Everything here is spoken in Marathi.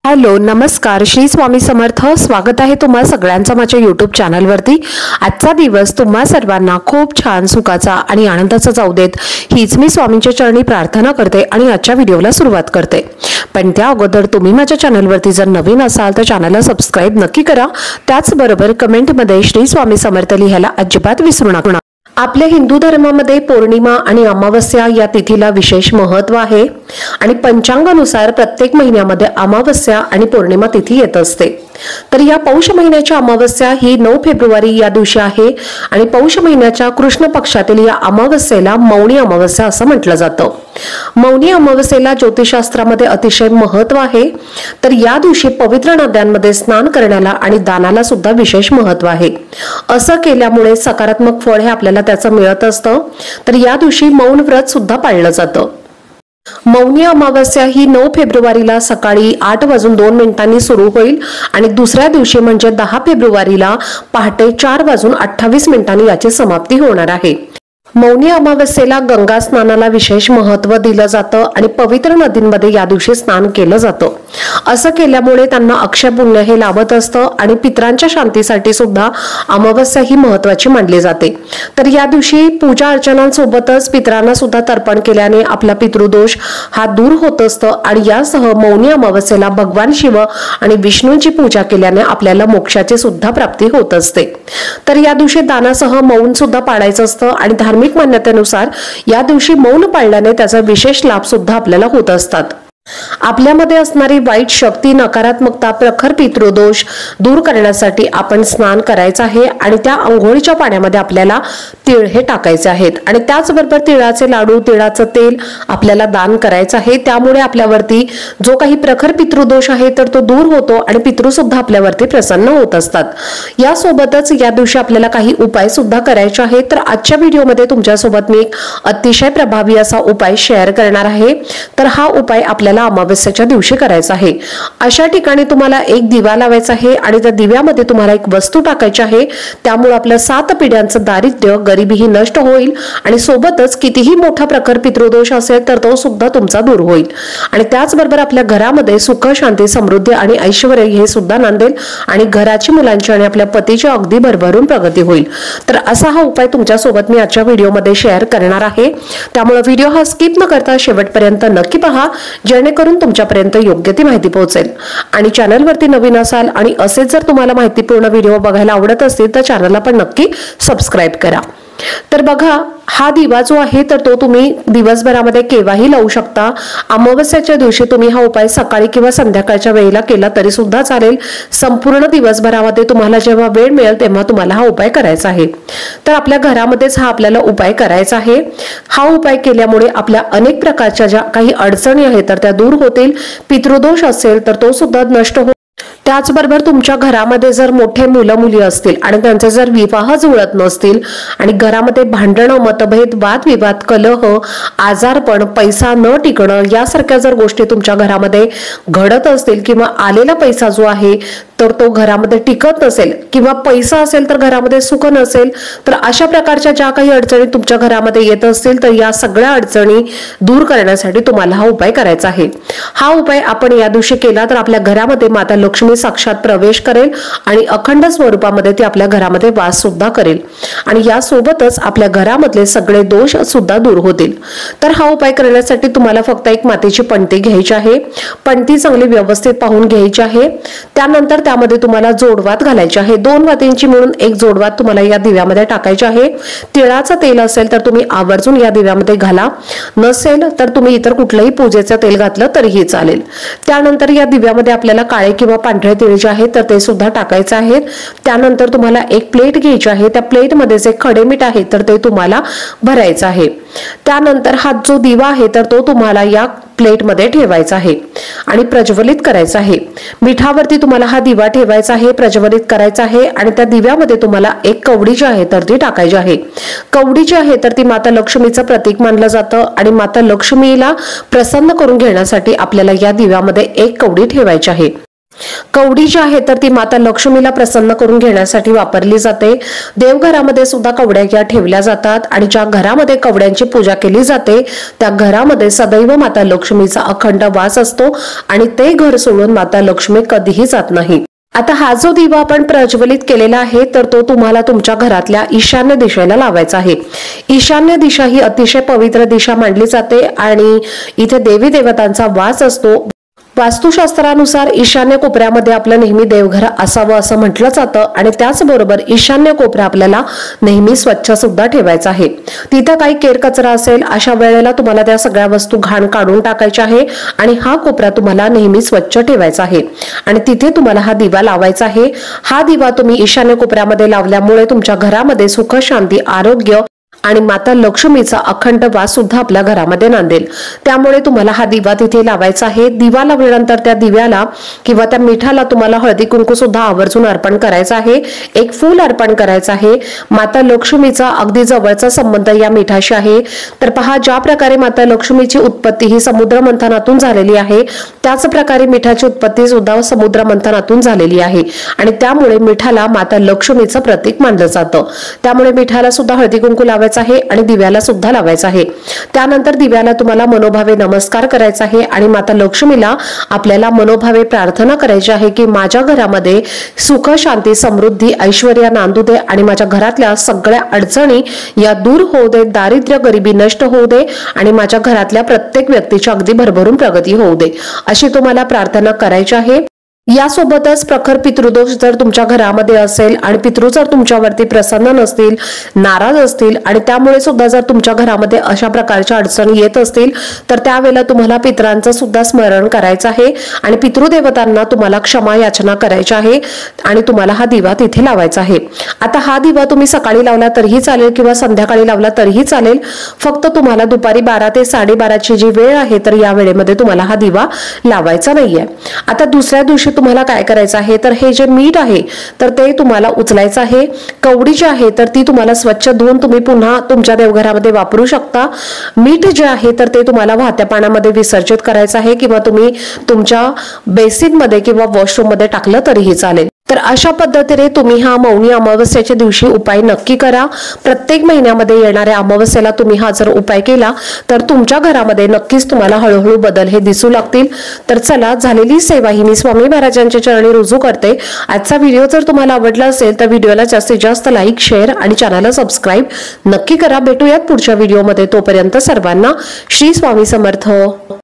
हॅलो नमस्कार श्री स्वामी समर्थ। स्वागत आहे तुम्हा सगळ्यांचं माझ्या YouTube चॅनलवरती। आजचा दिवस तुम्हा सर्वांना खूप छान सुखाचा आणि आनंदाचा जाऊ देत हीच मी स्वामींच्या चरणी प्रार्थना करते आणि आजच्या व्हिडिओला सुरुवात करते। पण त्या अगोदर तुम्ही माझ्या चॅनलवरती जर नवीन असाल तर चॅनलला सबस्क्राइब नक्की करा। त्याचबरोबर कमेंटमध्ये श्री स्वामी समर्थ लिहायला अजिबात विसरू नका। आपल्या हिंदू धर्मामध्ये पौर्णिमा आणि अमावस्या या तिथीला विशेष महत्त्व आहे आणि पंचांगानुसार प्रत्येक महिन्यामध्ये अमावस्या आणि पौर्णिमा तिथी येत असते। तर या पौष महिन्याची अमावस्या ही 9 फेब्रुवारी या दिवशी आहे आणि पौष महिन्याच्या कृष्ण पक्षातील या अमावस्येला मौनी अमावस्या असं म्हटलं जातं। मौनी अमावस्येला ज्योतिषशास्त्रामध्ये अतिशय महत्त्व आहे। तर या दिवशी पवित्र नद्यांमध्ये स्नान करण्याला आणि दानाला सुद्धा विशेष महत्त्व आहे। असं केल्यामुळे सकारात्मक फळ हे आपल्याला त्याचं मिळत असतं। तर या दिवशी मौन व्रत सुद्धा पाळलं जातं। मौनी अमावस्या ही 9 फेब्रुवारीला सकाळी 8:02 सुरू होईल आणि दुसऱ्या दिवशी म्हणजे 10 फेब्रुवारीला पहाटे 4:28 याची समाप्ती होणार आहे। मौनी अमावस्येला गंगा स्नानाला विशेष महत्त्व दिलं जातं आणि पवित्र नदींमध्ये या दिवशी स्नान केलं जातं। असं केल्यामुळे त्यांना अक्षय पुण्य हे लाभत असतं आणि पितरांच्या शांतीसाठी सुद्धा अमावस्या ही महत्त्वाची मानली जाते। तर या दिवशी पूजा अर्चनांसोबतच पितरांना सुद्धा तर्पण केल्याने आपला पितृदोष हा दूर होत असतं आणि यासह मौनी अमावस्येला भगवान शिव आणि विष्णूंची पूजा केल्याने आपल्याला मोक्षाची सुद्धा प्राप्ती होत असते। तर या दिवशी दानासह मौन सुद्धा पाळायचं असतं आणि धार्मिक मान्यतेनुसार या दिवशी मौन पाळल्याने त्याचा विशेष लाभ सुद्धा आपल्याला होत असतात। आपल्यामध्ये असणारी वाईट शक्ती, नकारात्मकता, प्रखर पितृदोष दूर करण्यासाठी आपण स्नान करायचं आहे आणि त्या अंघोळीच्या पाण्यामध्ये आपल्याला तीळ हे टाकायचे आहेत आणि त्याचबरोबर तिळाचे लाडू, तिळाचं तेल आपल्याला दान करायचं आहे। त्यामुळे आपल्यावरती जो काही प्रखर पितृदोष आहे तर तो दूर होतो आणि पितृ सुद्धा आपल्यावरती प्रसन्न होत असतात। यासोबतच या दिवशी आपल्याला काही उपाय सुद्धा करायचे आहेत। तर आजच्या व्हिडिओमध्ये तुमच्यासोबत मी एक अतिशय प्रभावी असा उपाय शेअर करणार आहे। तर हा उपाय आपल्याला अमावस्येच्या दिवशी करायचा आहे। अशा ठिकाणी तुम्हाला एक दिवा लावायचा आहे आणि त्या दिव्यामध्ये तुम्हाला एक वस्तू टाकायची आहे। त्यामुळे आपलं 7 पिढ्यांचं दारिद्र्य, गरिबी ही नष्ट होईल आणि सोबतच कितीही मोठा प्रखर पितृदोष असेल तर तो सुद्धा तुमचा दूर होईल आणि त्याचबरोबर आपल्या घरामध्ये सुख, शांती, समृद्धी आणि ऐश्वर्य हे सुद्धा नांदेल आणि घराची, मुलांची आणि आपल्या पतीची अगदी भरभरून प्रगती होईल। तर असा हा उपाय तुमच्यासोबत मी आजच्या व्हिडिओमध्ये शेअर करणार आहे। त्यामुळे व्हिडिओ हा स्किप न करता शेवटपर्यंत नक्की पहा, जेणेकरून तुमच्यापर्यंत योग्य ती माहिती पोहोचेल। आणि चॅनलवरती नवीन असाल आणि असेच जर तुम्हाला माहितीपूर्ण व्हिडिओ बघायला आवडत असतील तर चॅनलला पण नक्की सबस्क्राइब करा। तर बघा, हा दिवा जो आहे तर तो तुम्ही दिवसभरामध्ये केव्हाही लावू शकता। अमावस्येच्या दिवशी तुम्ही हा उपाय सकाळी किंवा संध्याकाळच्या वेळेला केला तरी सुद्धा चालेल। संपूर्ण दिवसभरामध्ये तुम्हाला जेव्हा वेळ मिळेल तेव्हा तुम्हाला हा उपाय करायचा आहे। तर आपल्या घरामध्येच हा आपल्याला उपाय करायचा आहे। हा उपाय केल्यामुळे आपल्या अनेक प्रकारच्या ज्या काही अडचणी आहेत तर त्या दूर होतील। पितृदोष असेल तर तो सुद्धा नष्ट होईल। त्याचबरोबर तुमच्या घरामध्ये जर मोठे मुलं मुली असतील आणि त्यांचे जर विवाह जुळत नसतील आणि घरामध्ये भांडणं, मतभेद, वादविवाद, कलह, आजारपण, पैसा न टिकणं यासारख्या जर गोष्टी तुमच्या घरामध्ये घडत असतील किंवा आलेला पैसा जो आहे तर तो घरामध्ये टिकत नसेल किंवा पैसा असेल तर घरामध्ये सुख नसेल, तर अशा प्रकारच्या ज्या काही अडचणी तुमच्या घरामध्ये येत असतील तर या सगळ्या अडचणी दूर करण्यासाठी तुम्हाला हा उपाय करायचा आहे। हा उपाय आपण या दिवशी केला तर आपल्या घरामध्ये माता लक्ष्मी साक्षात प्रवेश करेल आणि अखंड स्वरूपामध्ये ती आपल्या घरामध्ये वास सुद्धा करेल आणि यासोबतच आपल्या घरामधले सगळे दोष सुद्धा दूर होतील। तर हा उपाय करण्यासाठी तुम्हाला फक्त एक मातीची पणती घ्यायची आहे। पणती चांगली व्यवस्थित पाहून घ्यायची आहे। त्यानंतर त्यामध्ये तुम्हाला जोडवात घालायची आहे। 2 वातींची मिळून एक जोडवात तुम्हाला या दिव्यामध्ये टाकायची आहे। तिळाचं तेल असेल तर तुम्ही आवर्जून या दिव्यामध्ये घाला, नसेल तर तुम्ही इतर कुठलंही पूजेचं तेल घातलं तरीही चालेल। त्यानंतर या दिव्यामध्ये आपल्याला काळे किंवा पांढरे तीळ जे आहेत तर ते सुद्धा टाकायचे आहेत। त्यानंतर तुम्हाला एक प्लेट घ्यायची आहे। त्या प्लेटमध्ये जे खडे मीठ आहे तर ते तुम्हाला भरायचं आहे। त्यानंतर हा जो दिवा आहे तर तो तुम्हाला या प्लेटमध्ये ठेवायचा आहे आणि प्रज्वलित करायचा आहे। मिठावरती तुम्हाला हा दिवा ठेवायचा आहे, प्रज्वलित करायचा आहे आणि त्या दिव्यामध्ये तुम्हाला एक कवडी जी आहे तर ती टाकायची आहे। कवडी जी आहे तर ती माता लक्ष्मीचं प्रतीक मानलं जातं आणि माता लक्ष्मीला प्रसन्न करून घेण्यासाठी आपल्याला या दिव्यामध्ये एक कवडी ठेवायची आहे। कवडी जी आहे तर ती माता लक्ष्मीला प्रसन्न करून घेण्यासाठी वापरली जाते। देवघरामध्ये सुद्धा कवड्या या ठेवल्या जातात आणि ज्या घरामध्ये कवड्यांची पूजा केली जाते त्या घरामध्ये सदैव माता लक्ष्मीचा अखंड वास असतो आणि ते घर सोडून माता लक्ष्मी कधीही जात नाही। आता हा जो दिवा आपण प्रज्वलित केलेला आहे तर तो तुम्हाला तुमच्या घरातल्या ईशान्य दिशेला लावायचा आहे। ईशान्य दिशा ही अतिशय पवित्र दिशा मानली जाते आणि इथे देवी देवतांचा वास असतो। वास्तुशास्त्रानुसार ईशान्य कोपऱ्यामध्ये आपलं नेहमी देवघर असावं असं म्हटलं जातं आणि त्याचबरोबर ईशान्य कोपरा आपल्याला नेहमी स्वच्छ सुद्धा ठेवायचा आहे। तिथं काही केरकचरा असेल अशा वेळेला तुम्हाला त्या सगळ्या वस्तू घाण काढून टाकायच्या आहे आणि हा कोपरा तुम्हाला नेहमी स्वच्छ ठेवायचा आहे आणि तिथे तुम्हाला हा दिवा लावायचा आहे। हा दिवा तुम्ही ईशान्य कोपऱ्यामध्ये लावल्यामुळे तुमच्या घरामध्ये सुख, शांती, आरोग्य आणि माता लक्ष्मीचा अखंड वास सुद्धा आपल्या घरामध्ये नांदेल। त्यामुळे तुम्हाला हा दिवा तिथे लावायचा आहे। दिवा लावल्यानंतर त्या दिव्याला किंवा त्या मिठाला तुम्हाला हळदी कुंकू सुद्धा आवर्जून अर्पण करायचं आहे। एक फूल अर्पण करायचं आहे। माता लक्ष्मीचा अगदी जवळचा संबंध या मिठाशी आहे। तर पहा, ज्या प्रकारे माता लक्ष्मीची उत्पत्ती ही समुद्र मंथनातून झालेली आहे त्याच प्रकारे मिठाची उत्पत्ती सुद्धा समुद्र मंथनातून झालेली आहे आणि त्यामुळे मिठाला माता लक्ष्मीचं प्रतीक मानलं जातं। त्यामुळे मिठाला सुद्धा हळदी कुंकू लावायचं आहे आणि दिव्याला सुद्धा लावायचं आहे। त्यानंतर दिव्याला तुम्हाला मनोभावे नमस्कार करायचा आहे आणि माता लक्ष्मीला आपल्याला मनोभावे प्रार्थना करायची आहे की माझ्या घरामध्ये सुख, शांती, समृद्धी, ऐश्वर्य नांदू दे आणि माझ्या घरातल्या सगळ्या अडचणी या दूर होऊ दे, दारिद्र्य, गरिबी नष्ट होऊ दे आणि माझ्या घरातल्या प्रत्येक व्यक्तीची अगदी भरभरून प्रगती होऊ दे, अशी तुम्हाला प्रार्थना करायची आहे। यासोबतच प्रखर पितृदोष जर तुमच्या घरामध्ये असेल आणि पितृ जर तुमच्यावरती प्रसन्न नसतील, नाराज असतील आणि त्यामुळे सुद्धा जर तुमच्या घरामध्ये अशा प्रकारच्या अडचणी येत असतील तर त्यावेळेला तुम्हाला पितरांचं सुद्धा स्मरण करायचं आहे आणि पितृदेवतांना तुम्हाला क्षमा याचना करायची आहे आणि तुम्हाला हा दिवा तिथे लावायचा आहे। आता हा दिवा तुम्ही सकाळी लावला तरीही चालेल किंवा संध्याकाळी लावला तरीही चालेल, फक्त तुम्हाला दुपारी 12 ते 12:30 जी वेळ आहे तर या वेळेमध्ये तुम्हाला हा दिवा लावायचा नाहीये। आता दुसऱ्या दिवशी तुम्हाला काय करायचं आहे तर हे जे मीठ आहे तर ते तुम्हाला उचलायचं आहे। कवडी जी आहे तर ती तुम्हाला स्वच्छ धुवून तुम्ही पुन्हा तुमच्या देवघरामध्ये वापरू शकता। मीठ जे आहे तर ते तुम्हाला वाहत्या पाण्यामध्ये विसर्जित करायचं आहे किंवा तुम्ही तुमच्या बेसिन मध्ये किंवा वॉशरूम मध्ये टाकलं तरीही चालेल। तर अशा पद्धतीने तुम्ही हा मौनी अमावस्येच्या दिवशी उपाय नक्की करा। प्रत्येक महिन्यामध्ये येणाऱ्या अमावस्येला तुम्ही हा जर उपाय केला तर तुमच्या घरामध्ये नक्कीच तुम्हाला हळूहळू बदल हे दिसू लागतील। तर चला, झालेली सेवा ही मी स्वामी महाराजांच्या चरणी रुजू करते। आजचा व्हिडिओ जर तुम्हाला आवडला असेल तर व्हिडिओला जास्तीत जास्त लाईक, शेअर आणि चॅनलला सबस्क्राईब नक्की करा। भेटूयात पुढच्या व्हिडिओमध्ये, तोपर्यंत सर्वांना श्री स्वामी समर्थ।